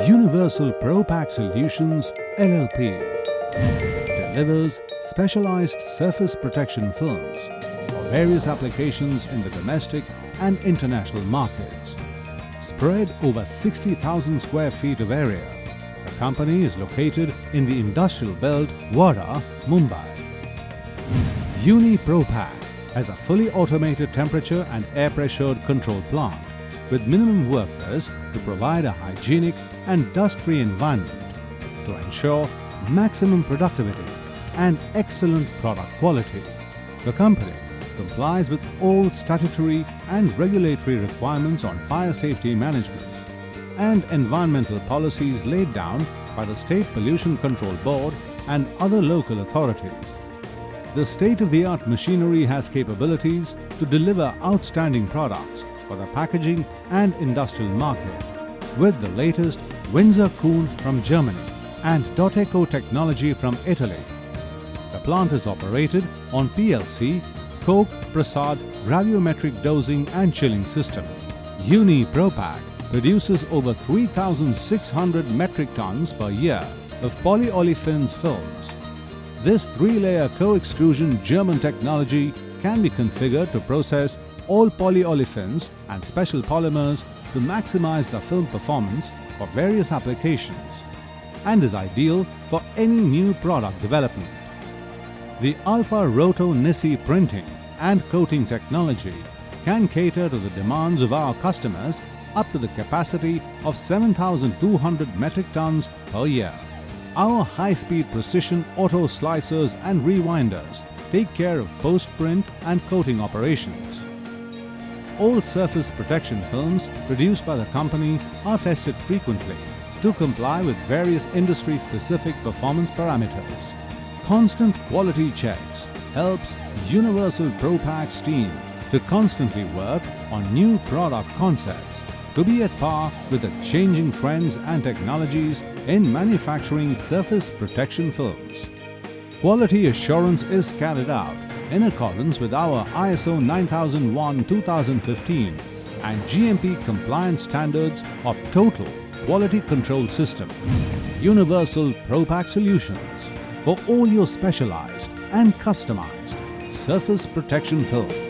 Universal Pro-Pack Solutions LLP delivers specialized surface protection films for various applications in the domestic and international markets. Spread over 60,000 square feet of area, the company is located in the industrial belt Wada, Mumbai. Uni Pro-Pack has a fully automated temperature and air pressure control plant with minimum workers to provide a hygienic and dust-free environment to ensure maximum productivity and excellent product quality. The company complies with all statutory and regulatory requirements on fire safety management and environmental policies laid down by the State Pollution Control Board and other local authorities. The state-of-the-art machinery has capabilities to deliver outstanding products for the packaging and industrial market with the latest Windsor Kuhn from Germany and Doteco technology from Italy. The plant is operated on PLC, Coke Prasad gravimetric dosing and chilling system. Uni Pro-Pack produces over 3,600 metric tons per year of polyolefins films. This three-layer co-extrusion German technology can be configured to process all polyolefins and special polymers to maximize the film performance for various applications and is ideal for any new product development. The Alpha Roto Nisi printing and coating technology can cater to the demands of our customers up to the capacity of 7,200 metric tons per year. Our high-speed precision auto slicers and rewinders take care of post-print and coating operations. All surface protection films produced by the company are tested frequently to comply with various industry-specific performance parameters. Constant quality checks helps Universal Pro-Pack's team to constantly work on new product concepts to be at par with the changing trends and technologies in manufacturing surface protection films. Quality assurance is carried out in accordance with our ISO 9001-2015 and GMP compliance standards of total quality control system. Universal Pro-Pack Solutions for all your specialized and customized surface protection films.